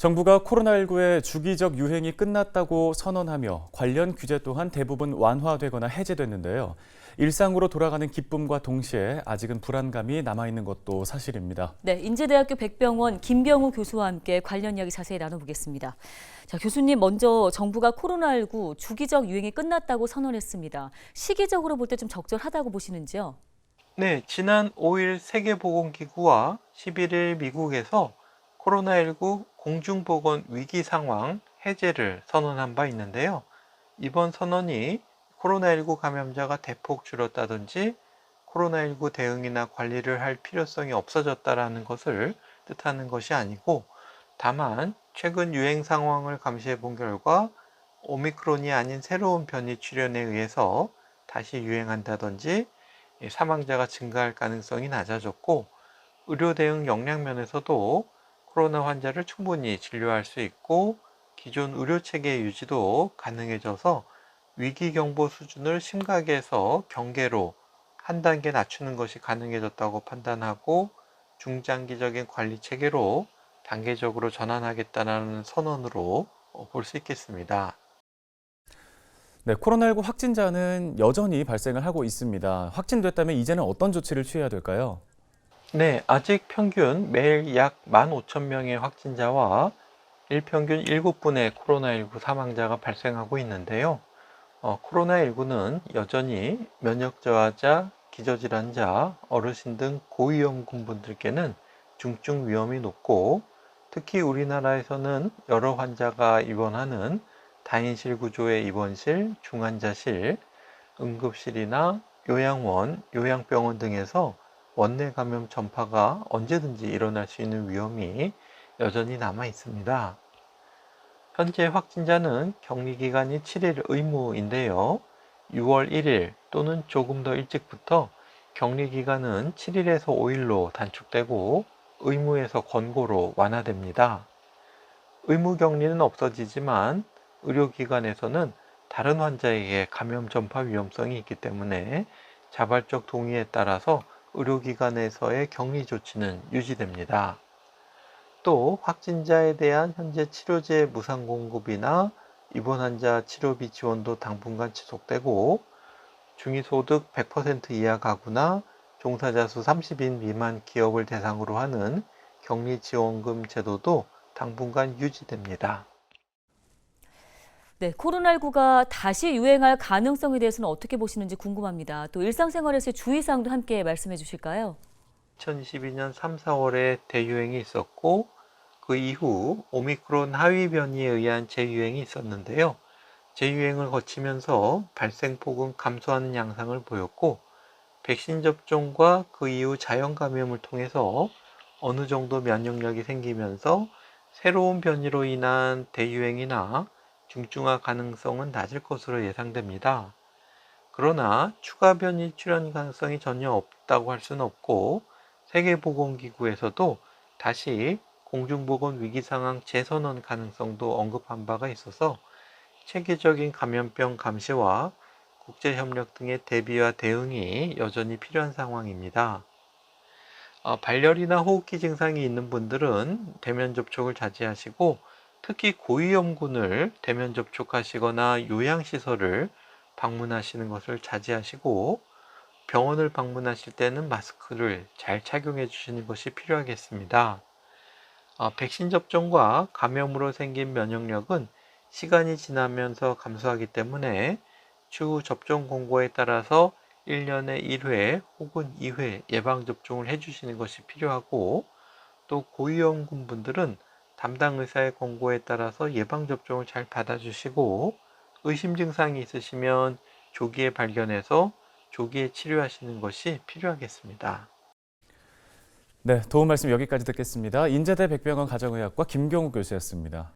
정부가 코로나19의 주기적 유행이 끝났다고 선언하며 관련 규제 또한 대부분 완화되거나 해제됐는데요. 일상으로 돌아가는 기쁨과 동시에 아직은 불안감이 남아있는 것도 사실입니다. 네, 인제대학교 백병원 김병우 교수와 함께 관련 이야기 자세히 나눠보겠습니다. 자, 교수님, 먼저 정부가 코로나19 주기적 유행이 끝났다고 선언했습니다. 시기적으로 볼 때 좀 적절하다고 보시는지요? 네, 지난 5일 세계보건기구와 11일 미국에서 코로나19 공중보건 위기 상황 해제를 선언한 바 있는데요. 이번 선언이 코로나19 감염자가 대폭 줄었다든지 코로나19 대응이나 관리를 할 필요성이 없어졌다라는 것을 뜻하는 것이 아니고, 다만 최근 유행 상황을 감시해 본 결과 오미크론이 아닌 새로운 변이 출현에 의해서 다시 유행한다든지 사망자가 증가할 가능성이 낮아졌고, 의료 대응 역량 면에서도 코로나 환자를 충분히 진료할 수 있고 기존 의료 체계 유지도 가능해져서 위기 경보 수준을 심각에서 경계로 한 단계 낮추는 것이 가능해졌다고 판단하고, 중장기적인 관리 체계로 단계적으로 전환하겠다는 선언으로 볼 수 있겠습니다. 네, 코로나19 확진자는 여전히 발생을 하고 있습니다. 확진됐다면 이제는 어떤 조치를 취해야 될까요? 네, 아직 평균 매일 약 15,000명의 확진자와 일평균 7분의 코로나19 사망자가 발생하고 있는데요. 코로나19는 여전히 면역 저하자, 기저질환자, 어르신 등 고위험군 분들께는 중증 위험이 높고, 특히 우리나라에서는 여러 환자가 입원하는 다인실 구조의 입원실, 중환자실, 응급실이나 요양원, 요양병원 등에서 원내 감염 전파가 언제든지 일어날 수 있는 위험이 여전히 남아 있습니다. 현재 확진자는 격리기간이 7일 의무인데요. 6월 1일 또는 조금 더 일찍부터 격리기간은 7일에서 5일로 단축되고 의무에서 권고로 완화됩니다. 의무 격리는 없어지지만 의료기관에서는 다른 환자에게 감염 전파 위험성이 있기 때문에 자발적 동의에 따라서 의료기관에서의 격리 조치는 유지됩니다. 또 확진자에 대한 현재 치료제 무상 공급이나 입원 환자 치료비 지원도 당분간 지속되고, 중위소득 100% 이하 가구나 종사자 수 30인 미만 기업을 대상으로 하는 격리 지원금 제도도 당분간 유지됩니다. 네, 코로나19가 다시 유행할 가능성에 대해서는 어떻게 보시는지 궁금합니다. 또 일상생활에서의 주의사항도 함께 말씀해 주실까요? 2022년 3, 4월에 대유행이 있었고, 그 이후 오미크론 하위 변이에 의한 재유행이 있었는데요. 재유행을 거치면서 발생폭은 감소하는 양상을 보였고, 백신 접종과 그 이후 자연 감염을 통해서 어느 정도 면역력이 생기면서 새로운 변이로 인한 대유행이나 중증화 가능성은 낮을 것으로 예상됩니다. 그러나 추가 변이 출현 가능성이 전혀 없다고 할 수는 없고, 세계보건기구에서도 다시 공중보건 위기상황 재선언 가능성도 언급한 바가 있어서 체계적인 감염병 감시와 국제협력 등의 대비와 대응이 여전히 필요한 상황입니다. 발열이나 호흡기 증상이 있는 분들은 대면 접촉을 자제하시고, 특히 고위험군을 대면 접촉하시거나 요양시설을 방문하시는 것을 자제하시고, 병원을 방문하실 때는 마스크를 잘 착용해 주시는 것이 필요하겠습니다. 백신 접종과 감염으로 생긴 면역력은 시간이 지나면서 감소하기 때문에 추후 접종 공고에 따라서 1년에 1회 혹은 2회 예방접종을 해주시는 것이 필요하고, 또 고위험군 분들은 담당 의사의 권고에 따라서 예방접종을 잘 받아주시고, 의심 증상이 있으시면 조기에 발견해서 조기에 치료하시는 것이 필요하겠습니다. 네, 도움 말씀 여기까지 듣겠습니다. 인제대 백병원 가정의학과 김경우 교수였습니다.